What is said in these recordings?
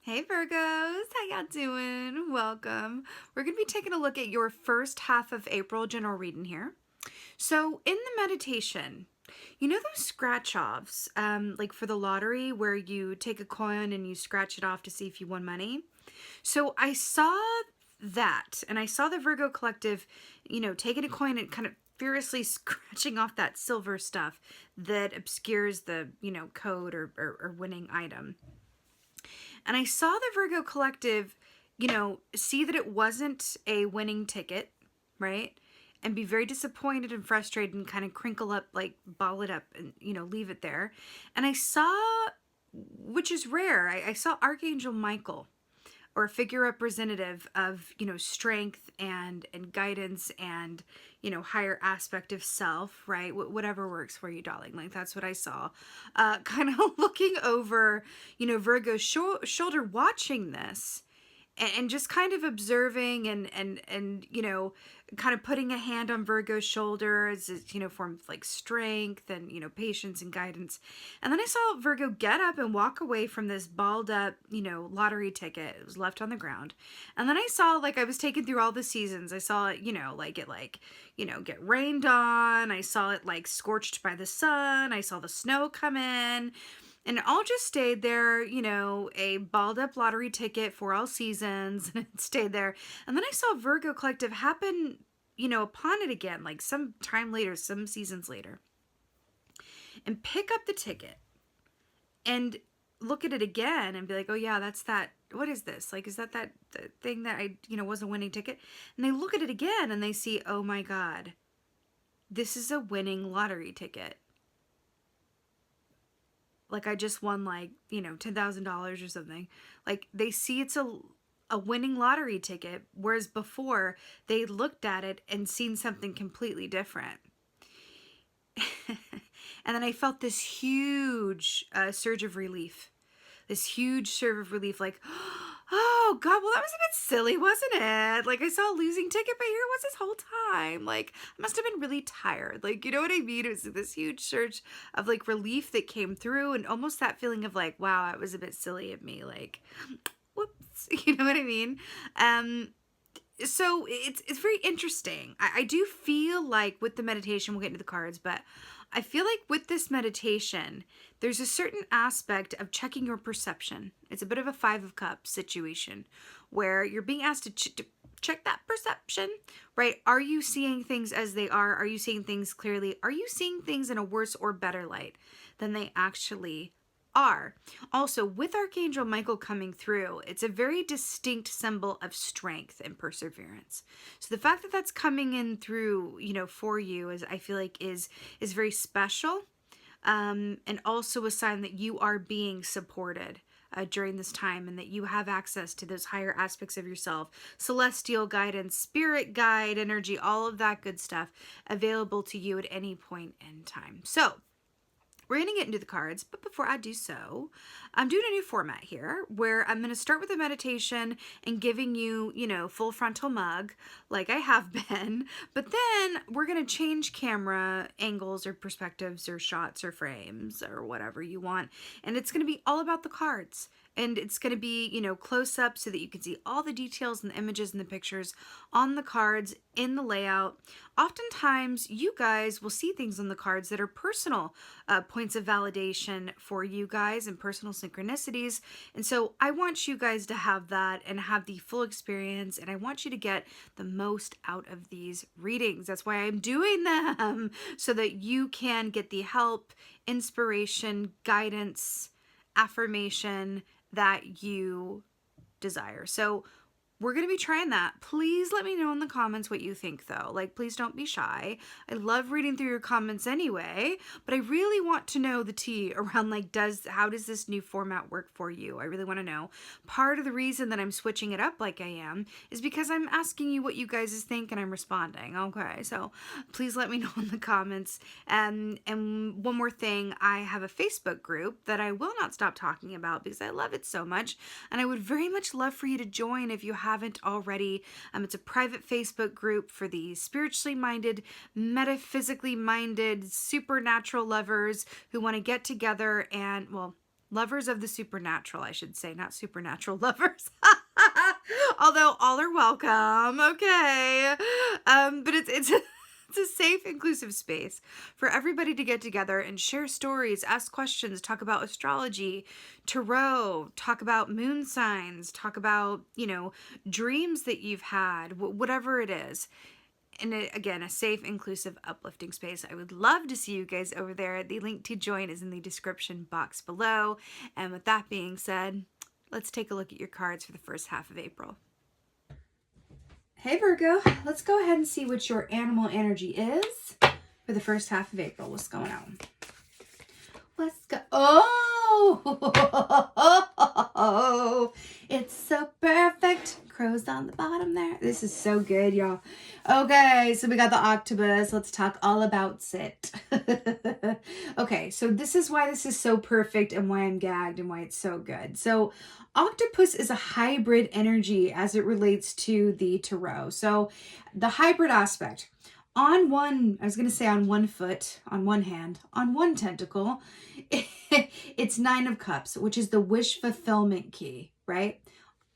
Hey Virgos, how y'all doing? Welcome. We're going to be taking a look at your first half of April general reading here. So in the meditation, you know those scratch offs, like for the lottery where you take a coin and you scratch it off to see if you won money? So I saw that, and I saw the Virgo collective, taking a coin and kind of furiously scratching off that silver stuff that obscures the, code or winning item. And I saw the Virgo collective, see that it wasn't a winning ticket, right? And be very disappointed and frustrated and kind of crinkle up, like ball it up and, leave it there. And I saw, which is rare, I saw Archangel Michael, or a figure representative of, strength and guidance and, higher aspect of self, right? Whatever works for you, darling. Like, that's what I saw. Kind of looking over, Virgo's shoulder, watching this. And just kind of observing and kind of putting a hand on Virgo's shoulder as form of like strength and patience and guidance. And then I saw Virgo get up and walk away from this balled up lottery ticket. It was left on the ground. And then I saw, like, I was taken through all the seasons. I saw it get rained on. I saw it like scorched by the sun. I saw the snow come in. And it all just stayed there, a balled up lottery ticket for all seasons, and it stayed there. And then I saw Virgo Collective happen, upon it again, like some time later, some seasons later. And pick up the ticket and look at it again and be like, oh yeah, that's that. What is this? Like, is that the thing that I, was a winning ticket? And they look at it again and they see, oh my God, this is a winning lottery ticket. Like, I just won, like, $10,000 or something. Like, they see it's a winning lottery ticket, whereas before they looked at it and seen something completely different. And then I felt this huge surge of relief. This huge surge of relief, like, oh God, well, that was a bit silly, wasn't it? Like, I saw a losing ticket, but here it was this whole time. Like, I must have been really tired. Like, you know what I mean? It was this huge surge of, like, relief that came through, and almost that feeling of, like, wow, that was a bit silly of me. Like, whoops, you know what I mean? So it's very interesting. I do feel like with the meditation, we'll get into the cards, but I feel like with this meditation, there's a certain aspect of checking your perception. It's a bit of a 5 of Cups situation where you're being asked to check that perception, right? Are you seeing things as they are? Are you seeing things clearly? Are you seeing things in a worse or better light than they actually are? Also, with Archangel Michael coming through, it's a very distinct symbol of strength and perseverance. So the fact that that's coming in through, for you, is, I feel like is very special, and also a sign that you are being supported during this time, and that you have access to those higher aspects of yourself, celestial guidance, spirit guide energy, all of that good stuff available to you at any point in time. So we're going to get into the cards, but before I do so, I'm doing a new format here where I'm going to start with a meditation and giving you, full frontal mug like I have been, but then we're going to change camera angles or perspectives or shots or frames or whatever you want, and it's going to be all about the cards. And it's going to be, close up so that you can see all the details and the images and the pictures on the cards in the layout. Oftentimes, you guys will see things on the cards that are personal points of validation for you guys and personal synchronicities. And so I want you guys to have that and have the full experience. And I want you to get the most out of these readings. That's why I'm doing them, so that you can get the help, inspiration, guidance, affirmation that you desire. So we're going to be trying that. Please let me know in the comments what you think, though. Like, please don't be shy. I love reading through your comments anyway, but I really want to know the tea around, like, how does this new format work for you? I really want to know. Part of the reason that I'm switching it up like I am is because I'm asking you what you guys think and I'm responding. Okay, so please let me know in the comments. And one more thing, I have a Facebook group that I will not stop talking about because I love it so much, and I would very much love for you to join if you haven't already. It's a private Facebook group for the spiritually minded, metaphysically minded, supernatural lovers who want to get together and, well, Lovers of the supernatural, I should say, not supernatural lovers. Although all are welcome, okay. But it's it's a safe, inclusive space for everybody to get together and share stories, ask questions, talk about astrology, tarot, talk about moon signs, talk about, dreams that you've had, whatever it is. And again, a safe, inclusive, uplifting space. I would love to see you guys over there. The link to join is in the description box below. And with that being said, let's take a look at your cards for the first half of April. Hey Virgo, let's go ahead and see what your animal energy is for the first half of April. What's going on? Let's go. Oh, it's so perfect. Crows on the bottom there. This is so good, y'all. Okay, so we got the octopus. Let's talk all about it. Okay, so this is why this is so perfect and why I'm gagged and why it's so good. So octopus is a hybrid energy as it relates to the tarot. So the hybrid aspect. On one foot, on one hand, on one tentacle, it's 9 of Cups, which is the wish fulfillment key, right?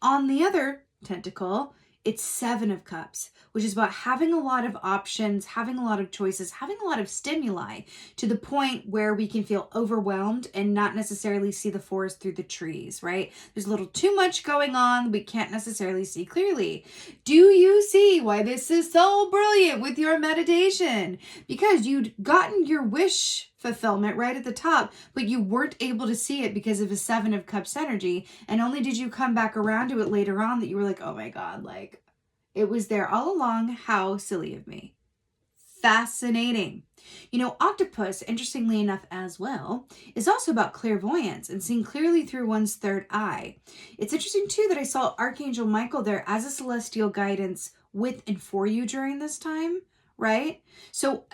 On the other tentacle, it's 7 of Cups, which is about having a lot of options, having a lot of choices, having a lot of stimuli to the point where we can feel overwhelmed and not necessarily see the forest through the trees, right? There's a little too much going on. We can't necessarily see clearly. Do you see why this is so brilliant with your meditation? Because you'd gotten your wish fulfillment right at the top, but you weren't able to see it because of the 7 of Cups energy, and only did you come back around to it later on that you were like, oh my God, like it was there all along. How silly of me. Fascinating. Octopus, interestingly enough as well, is also about clairvoyance and seeing clearly through one's third eye. It's interesting too that I saw Archangel Michael there as a celestial guidance with and for you during this time. Right? So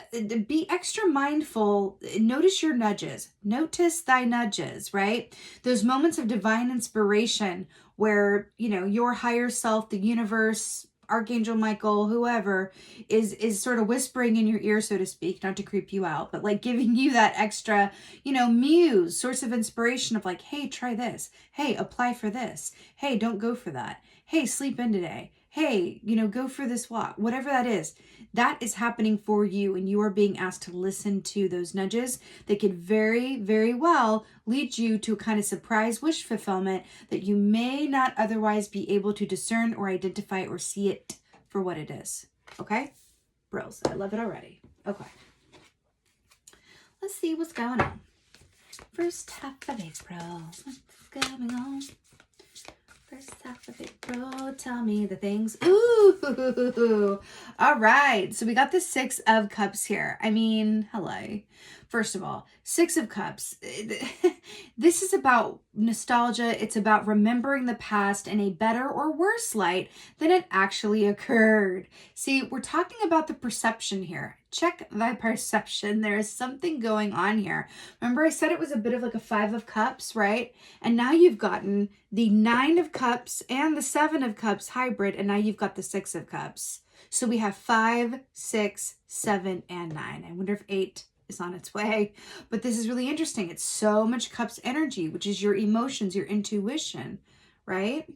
be extra mindful. Notice your nudges. Notice thy nudges, right? Those moments of divine inspiration where, your higher self, the universe, Archangel Michael, whoever is sort of whispering in your ear, so to speak, not to creep you out, but like giving you that extra, muse, source of inspiration of like, hey, try this. Hey, apply for this. Hey, don't go for that. Hey, sleep in today. Hey, go for this walk, whatever that is happening for you. And you are being asked to listen to those nudges that could very, very well lead you to a kind of surprise wish fulfillment that you may not otherwise be able to discern or identify or see it for what it is. Okay? Bros, I love it already. Okay. Let's see what's going on. First half of April. What's going on? First half of April, tell me the things. Ooh, all right. So we got the 6 of Cups here. I mean, hello. First of all, 6 of Cups. This is about nostalgia. It's about remembering the past in a better or worse light than it actually occurred. See, we're talking about the perception here. Check thy perception. There is something going on here. Remember I said it was a bit of like a 5 of Cups, right? And now you've gotten the 9 of Cups and the 7 of Cups hybrid, and now you've got the 6 of Cups. So we have 5, 6, 7, and 9. I wonder if 8 is on its way. But this is really interesting. It's so much Cups energy, which is your emotions, your intuition, right?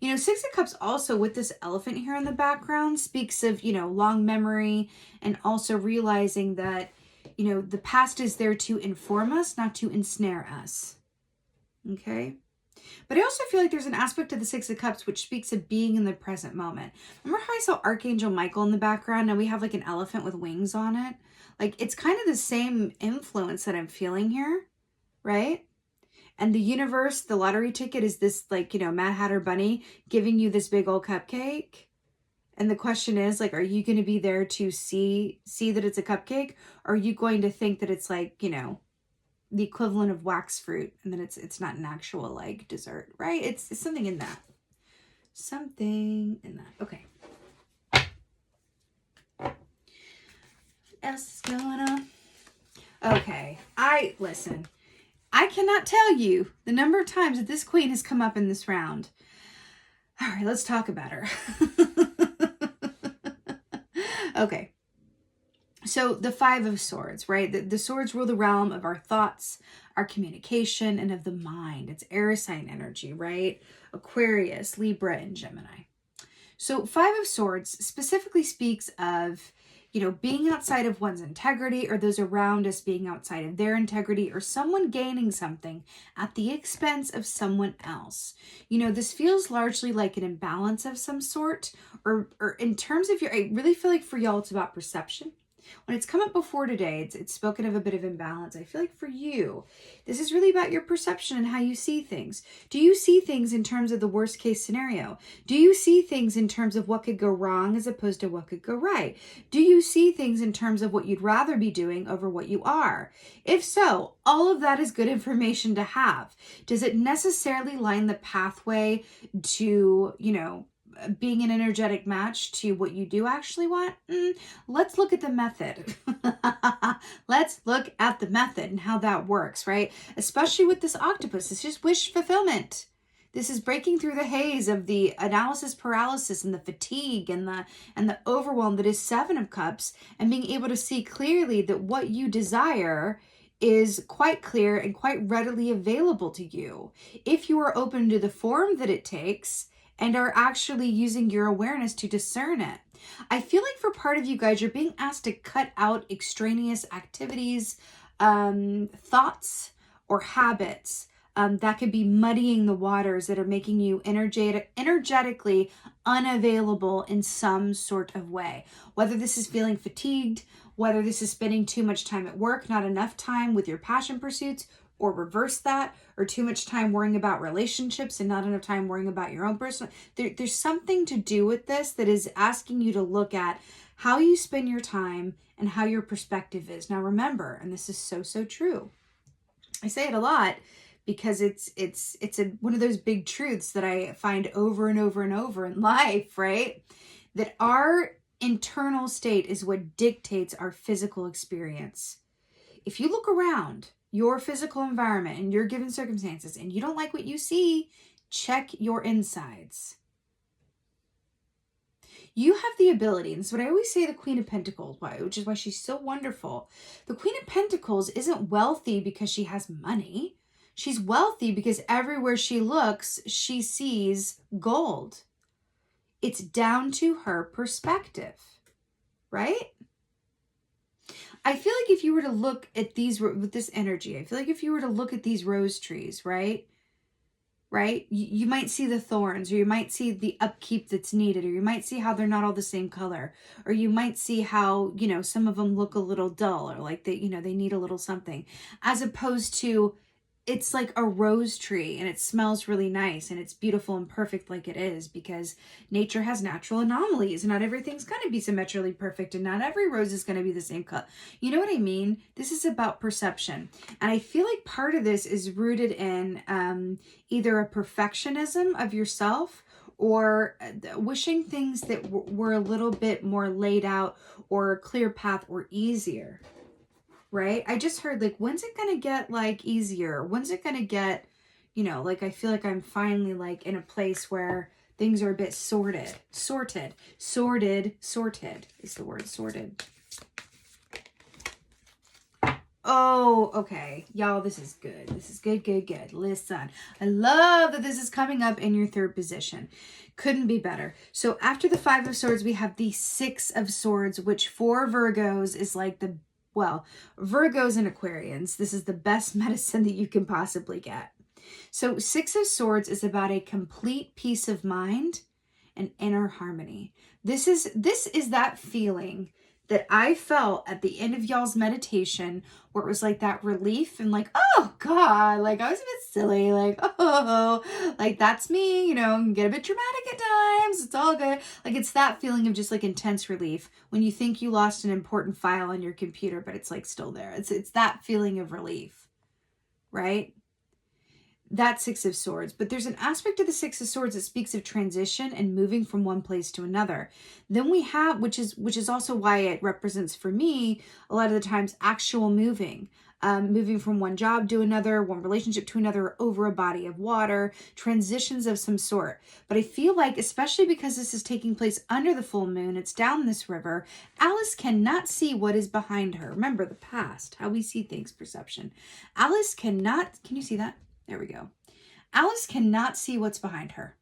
6 of Cups also with this elephant here in the background speaks of, long memory and also realizing that, the past is there to inform us, not to ensnare us. Okay? But I also feel like there's an aspect of the 6 of Cups which speaks of being in the present moment. Remember how I saw Archangel Michael in the background? Now we have like an elephant with wings on it. Like it's kind of the same influence that I'm feeling here, right? And the universe, the lottery ticket is this like, Mad Hatter bunny giving you this big old cupcake. And the question is like, are you going to be there to see that it's a cupcake? Or are you going to think that it's like, the equivalent of wax fruit and then it's not an actual like dessert, right? It's something in that. Something in that. Okay. What else is going on? Okay. Listen. I cannot tell you the number of times that this queen has come up in this round. All right, let's talk about her. Okay. So the Five of Swords, right? The swords rule the realm of our thoughts, our communication, and of the mind. It's air sign energy, right? Aquarius, Libra, and Gemini. So Five of Swords specifically speaks of, being outside of one's integrity, or those around us being outside of their integrity, or someone gaining something at the expense of someone else. This feels largely like an imbalance of some sort, or in terms of I really feel like for y'all, it's about perception. When it's come up before today, it's spoken of a bit of imbalance. I feel like for you, this is really about your perception and how you see things. Do you see things in terms of the worst case scenario? Do you see things in terms of what could go wrong as opposed to what could go right? Do you see things in terms of what you'd rather be doing over what you are? If so, all of that is good information to have. Does it necessarily line the pathway to, being an energetic match to what you do actually want? Let's look at the method. Let's look at the method and how that works, right? Especially with this octopus. It's just wish fulfillment. This is breaking through the haze of the analysis paralysis and the fatigue and the overwhelm that is Seven of Cups, and being able to see clearly that what you desire is quite clear and quite readily available to you if you are open to the form that it takes and are actually using your awareness to discern it. I feel like for part of you guys, you're being asked to cut out extraneous activities, thoughts, or habits that could be muddying the waters, that are making you energetically unavailable in some sort of way. Whether this is feeling fatigued, whether this is spending too much time at work, not enough time with your passion pursuits, or reverse that, or too much time worrying about relationships and not enough time worrying about your own personal. There's something to do with this that is asking you to look at how you spend your time and how your perspective is. Now remember, and this is so true, I say it a lot because it's one of those big truths that I find over and over and over in life, right? That our internal state is what dictates our physical experience. If you look around your physical environment and your given circumstances and you don't like what you see, check your insides. You have the ability, and this is what I always say the Queen of Pentacles, which is why she's so wonderful. The Queen of Pentacles isn't wealthy because she has money. She's wealthy because everywhere she looks, she sees gold. It's down to her perspective, right? I feel like if you were to look at these, with this energy, I feel like if you were to look at these rose trees, right? You might see the thorns, or you might see the upkeep that's needed, or you might see how they're not all the same color, or you might see how, some of them look a little dull, or like they need a little something, as opposed to it's like a rose tree and it smells really nice and it's beautiful and perfect like it is, because nature has natural anomalies. Not everything's going to be symmetrically perfect and not every rose is going to be the same color. You know what I mean? This is about perception. And I feel like part of this is rooted in either a perfectionism of yourself or wishing things that were a little bit more laid out or a clear path or easier. Right? I just heard like, when's it going to get like easier? When's it going to get, like, I feel like I'm finally like in a place where things are a bit sorted is the word, sorted. Oh, okay. Y'all, this is good. This is good. Listen, I love that this is coming up in your third position. Couldn't be better. So after the Five of Swords, we have the Six of Swords, which for Virgos is like Virgos and Aquarians, this is the best medicine that you can possibly get. So Six of Swords is about a complete peace of mind and inner harmony. This is that feeling that I felt at the end of y'all's meditation, where it was like that relief and like, oh God, like I was a bit silly, like, oh, like that's me, get a bit dramatic at times. It's all good. Like it's that feeling of just like intense relief when you think you lost an important file on your computer, but it's like still there. It's that feeling of relief, right? That Six of Swords. But there's an aspect of the Six of Swords that speaks of transition and moving from one place to another. Then we have, which is also why it represents for me a lot of the times actual moving, moving from one job to another, one relationship to another, over a body of water, transitions of some sort. But I feel like, especially because this is taking place under the full moon, it's down this river, Alice cannot see what is behind her. Remember the past, how we see things, perception. Alice cannot, can you see that? There we go. Alice cannot see what's behind her.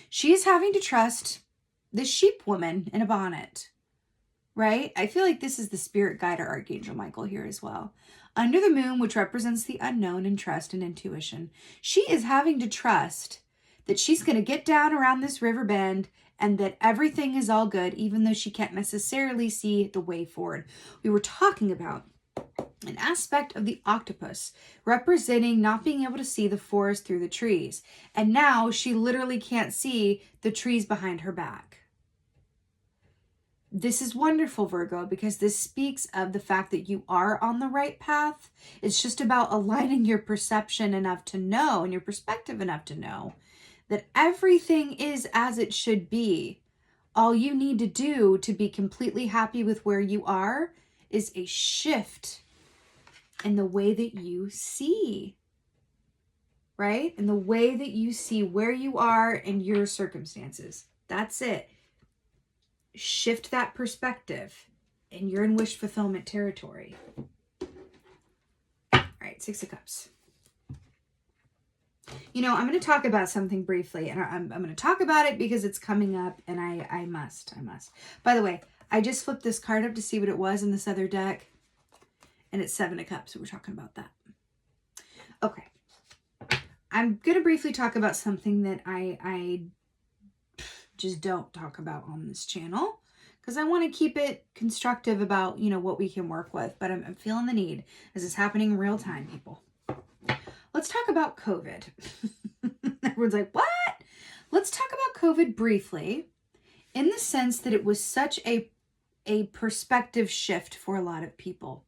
She is having to trust this sheep woman in a bonnet, right? I feel like this is the spirit guide or Archangel Michael here as well. Under the moon, which represents the unknown and trust and intuition, she is having to trust that she's going to get down around this river bend and that everything is all good, even though she can't necessarily see the way forward. We were talking about an aspect of the octopus representing not being able to see the forest through the trees. And now she literally can't see the trees behind her back. This is wonderful, Virgo, because this speaks of the fact that you are on the right path. It's just about aligning your perception enough to know and your perspective enough to know that everything is as it should be. All you need to do to be completely happy with where you are is a shift in the way that you see, right? In the way that you see where you are and your circumstances. That's it. Shift that perspective and you're in wish fulfillment territory. All right, Six of Cups. You know, I'm going to talk about something briefly, and I'm going to talk about it because it's coming up, and I must. By the way, I just flipped this card up to see what it was in this other deck, and it's Seven of Cups, so we're talking about that. Okay. I'm going to briefly talk about something that I just don't talk about on this channel because I want to keep it constructive about, you know, what we can work with, but I'm feeling the need as it's happening in real time, people. Let's talk about COVID. Everyone's like, what? Let's talk about COVID briefly in the sense that it was such a perspective shift for a lot of people.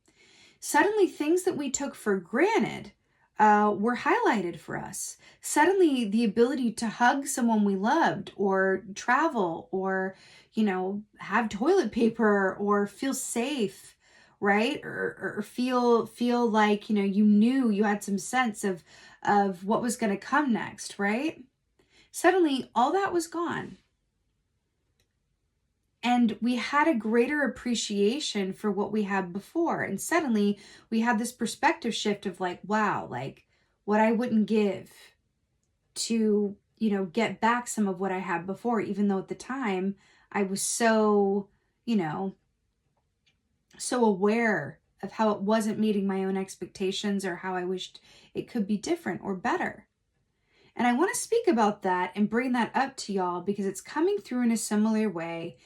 Suddenly things that we took for granted were highlighted for us. Suddenly the ability to hug someone we loved or travel or, you know, have toilet paper or feel safe, right? Or feel like, you know, you knew you had some sense of what was going to come next, right? Suddenly all that was gone. And we had a greater appreciation for what we had before. And suddenly we had this perspective shift of like, wow, like what I wouldn't give to, you know, get back some of what I had before, even though at the time I was so, you know, so aware of how it wasn't meeting my own expectations or how I wished it could be different or better. And I want to speak about that and bring that up to y'all because it's coming through in a similar way.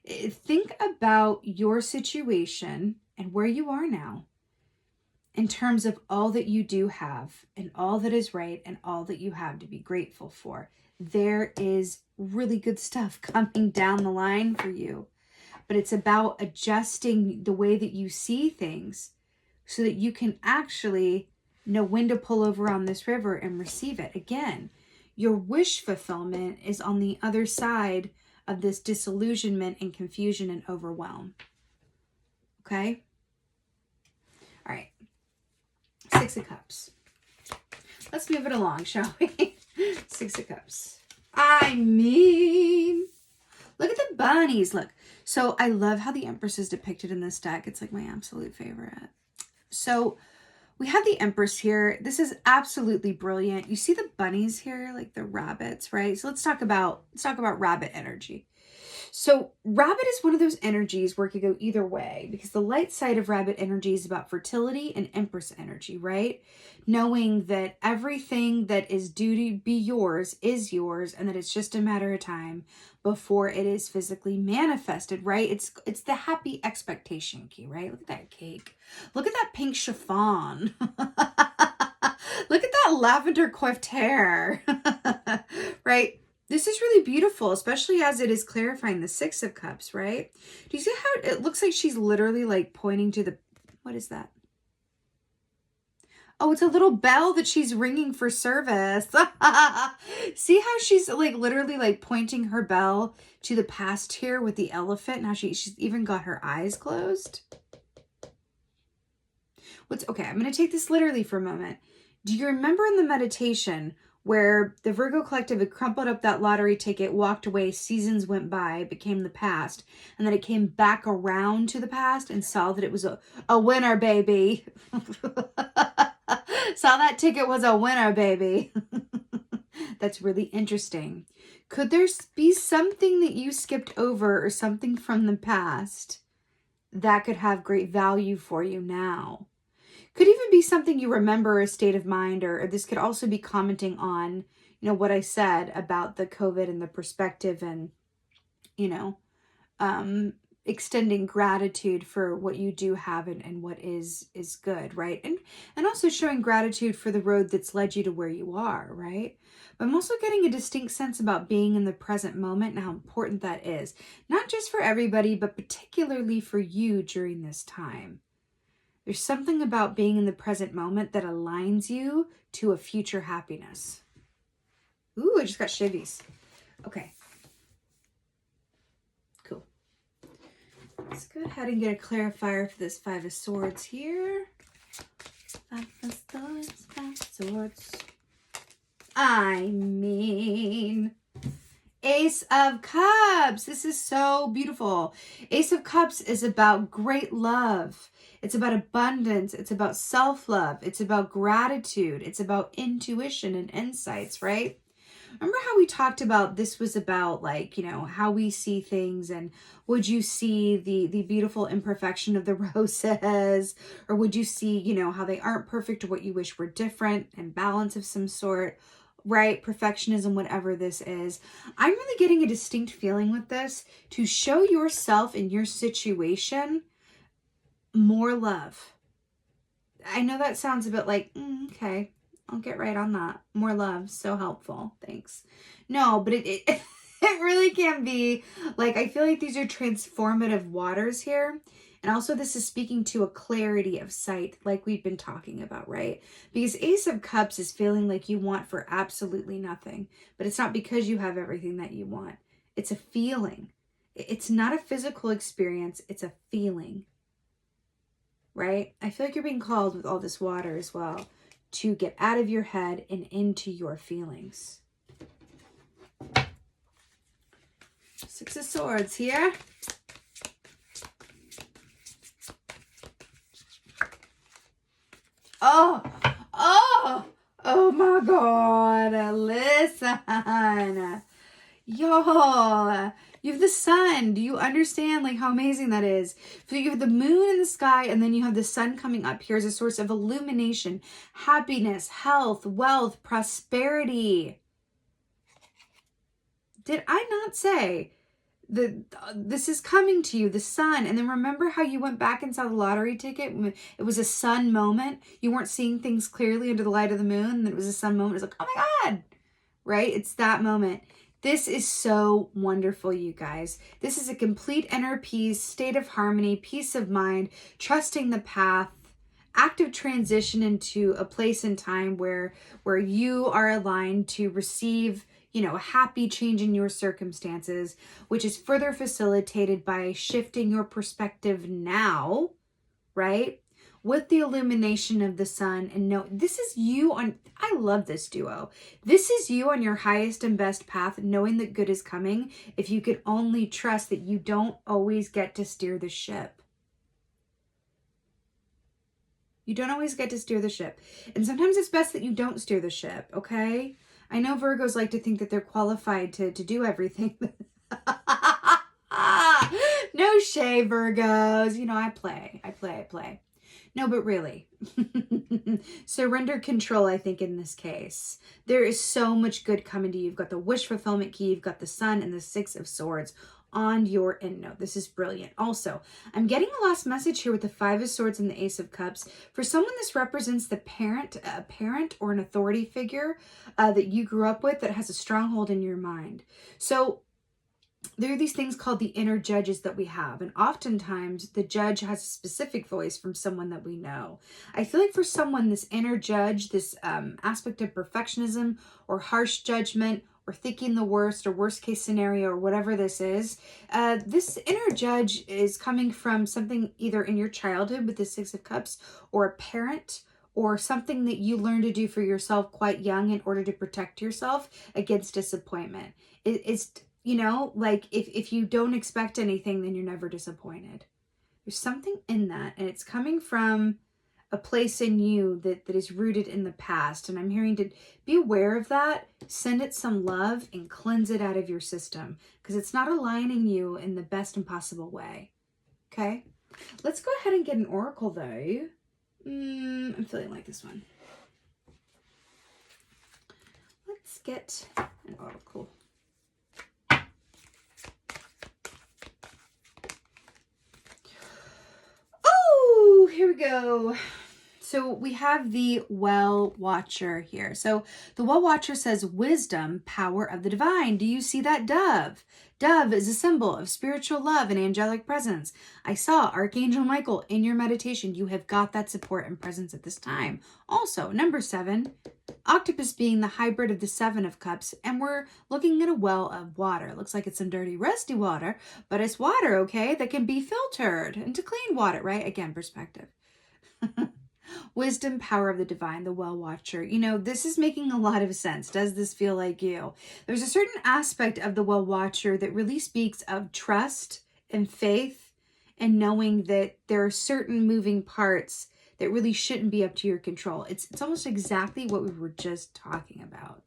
Think about your situation and where you are now in terms of all that you do have and all that is right and all that you have to be grateful for. There is really good stuff coming down the line for you, but it's about adjusting the way that you see things so that you can actually know when to pull over on this river and receive it. Again, your wish fulfillment is on the other side of this disillusionment and confusion and overwhelm. Okay? All right. Six of Cups. Let's move it along, shall we? Six of Cups. I mean, look at the bunnies. Look. So I love how the Empress is depicted in this deck. It's like my absolute favorite. So we have the Empress here. This is absolutely brilliant. You see the bunnies here, like the rabbits, right? So let's talk about rabbit energy. So rabbit is one of those energies where it could go either way because the light side of rabbit energy is about fertility and Empress energy, right? Knowing that everything that is due to be yours is yours and that it's just a matter of time before it is physically manifested, right? It's the happy expectation key, right? Look at that cake. Look at that pink chiffon. Look at that lavender coiffed hair, right? This is really beautiful, especially as it is clarifying the Six of Cups, right? Do you see how it looks like she's literally like pointing to the, what is that? Oh, it's a little bell that she's ringing for service. See how she's like literally like pointing her bell to the past here with the elephant and how she's even got her eyes closed? Okay, I'm going to take this literally for a moment. Do you remember in the meditation where the Virgo collective had crumpled up that lottery ticket, walked away, seasons went by, it became the past, and then it came back around to the past and saw that it was a winner, baby. Saw that ticket was a winner, baby. That's really interesting. Could there be something that you skipped over or something from the past that could have great value for you now? Could even be something you remember, a state of mind, or this could also be commenting on, what I said about the COVID and the perspective and, extending gratitude for what you do have and what is good, right? And also showing gratitude for the road that's led you to where you are, right? But I'm also getting a distinct sense about being in the present moment and how important that is, not just for everybody, but particularly for you during this time. There's something about being in the present moment that aligns you to a future happiness. Ooh, I just got shivvies. Okay. Cool. Let's go ahead and get a clarifier for this Five of Swords here. Five of Swords. I mean, Ace of Cups. This is so beautiful. Ace of Cups is about great love. It's about abundance. It's about self-love. It's about gratitude. It's about intuition and insights, right? Remember how we talked about this was about how we see things, and would you see the beautiful imperfection of the roses, or would you see, how they aren't perfect or what you wish were different, and balance of some sort, right? Perfectionism, whatever this is. I'm really getting a distinct feeling with this to show yourself in your situation more love. I know that sounds a bit like, okay, I'll get right on that. More love, so helpful. Thanks. No, but it really can be I feel like these are transformative waters here. And also this is speaking to a clarity of sight like we've been talking about, right? Because Ace of Cups is feeling like you want for absolutely nothing, but it's not because you have everything that you want. It's a feeling. It's not a physical experience. It's a feeling. Right? I feel like you're being called with all this water as well to get out of your head and into your feelings. Six of Swords here. Oh my God. Listen. Y'all. You have the sun. Do you understand how amazing that is? So you have the moon in the sky, and then you have the sun coming up here as a source of illumination, happiness, health, wealth, prosperity. Did I not say that this is coming to you, the sun? And then remember how you went back and saw the lottery ticket? It was a sun moment. You weren't seeing things clearly under the light of the moon. And it was a sun moment. It's like, oh my God, right? It's that moment. This is so wonderful, you guys. This is a complete inner peace, state of harmony, peace of mind, trusting the path, active transition into a place and time where you are aligned to receive, a happy change in your circumstances, which is further facilitated by shifting your perspective now, right? With the illumination of the sun. And no, this is you on, I love this duo. This is you on your highest and best path, knowing that good is coming. If you could only trust that you don't always get to steer the ship. You don't always get to steer the ship. And sometimes it's best that you don't steer the ship, okay? I know Virgos like to think that they're qualified to do everything. No shade, Virgos. I play. No, but really, surrender control, I think, in this case. There is so much good coming to you. You've got the wish fulfillment key. You've got the sun and the Six of Swords on your end note. This is brilliant. Also, I'm getting a last message here with the Five of Swords and the Ace of Cups. For someone, this represents a parent or an authority figure that you grew up with that has a stronghold in your mind. So there are these things called the inner judges that we have. And oftentimes the judge has a specific voice from someone that we know. I feel like for someone, this inner judge, this aspect of perfectionism or harsh judgment or thinking the worst or worst case scenario or whatever this is, this inner judge is coming from something either in your childhood with the Six of Cups, or a parent, or something that you learned to do for yourself quite young in order to protect yourself against disappointment. It's, you know, like if you don't expect anything, then you're never disappointed. There's something in that, and it's coming from a place in you that is rooted in the past. And I'm hearing to be aware of that, send it some love, and cleanse it out of your system, because it's not aligning you in the best and possible way. Okay? Let's go ahead and get an oracle, though. I'm feeling like this one. Let's get an oracle. Oh, here we go. So we have the Well Watcher here. So the Well Watcher says, wisdom, power of the divine. Do you see that dove? Dove is a symbol of spiritual love and angelic presence. I saw Archangel Michael in your meditation. You have got that support and presence at this time. Also, number 7, octopus being the hybrid of the 7 of Cups, and we're looking at a well of water. It looks like it's some dirty, rusty water, but it's water, okay, that can be filtered into clean water, right? Again, perspective. Wisdom, power of the divine, the Well Watcher. You know, this is making a lot of sense. Does this feel like you? There's a certain aspect of the Well Watcher that really speaks of trust and faith, and knowing that there are certain moving parts that really shouldn't be up to your control. It's almost exactly what we were just talking about.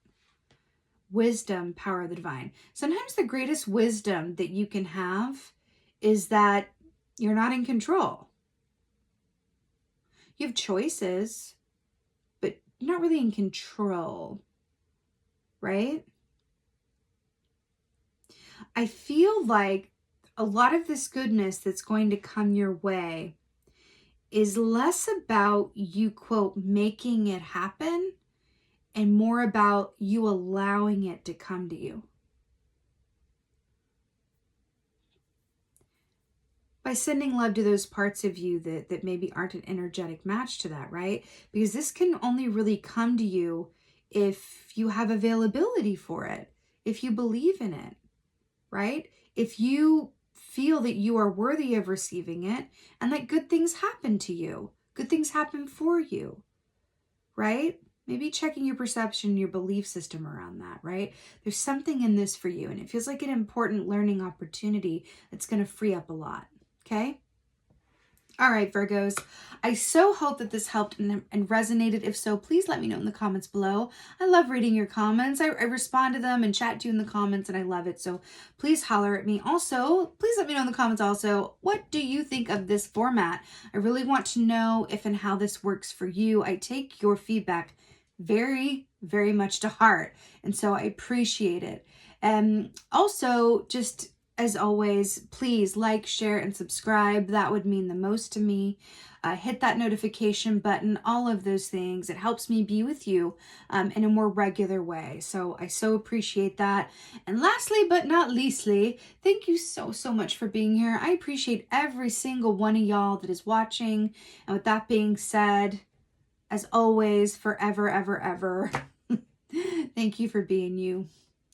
Wisdom, power of the divine. Sometimes the greatest wisdom that you can have is that you're not in control. You have choices, but you're not really in control, right? I feel like a lot of this goodness that's going to come your way is less about you, quote, making it happen, and more about you allowing it to come to you. By sending love to those parts of you that maybe aren't an energetic match to that, right? Because this can only really come to you if you have availability for it, if you believe in it, right? If you feel that you are worthy of receiving it, and that good things happen to you, good things happen for you, right? Maybe checking your perception, your belief system around that, right? There's something in this for you, and it feels like an important learning opportunity that's going to free up a lot. Okay. All right, Virgos. I so hope that this helped and resonated. If so, please let me know in the comments below. I love reading your comments. I respond to them and chat to you in the comments, and I love it. So please holler at me. Also, please let me know in the comments also, what do you think of this format? I really want to know if and how this works for you. I take your feedback very, very much to heart, and so I appreciate it. Also, just as always, please like, share, and subscribe. That would mean the most to me. Hit that notification button, all of those things. It helps me be with you in a more regular way. So I so appreciate that. And lastly, but not leastly, thank you so, so much for being here. I appreciate every single one of y'all that is watching. And with that being said, as always, forever, ever, ever, thank you for being you,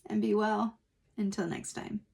and be well. Until next time.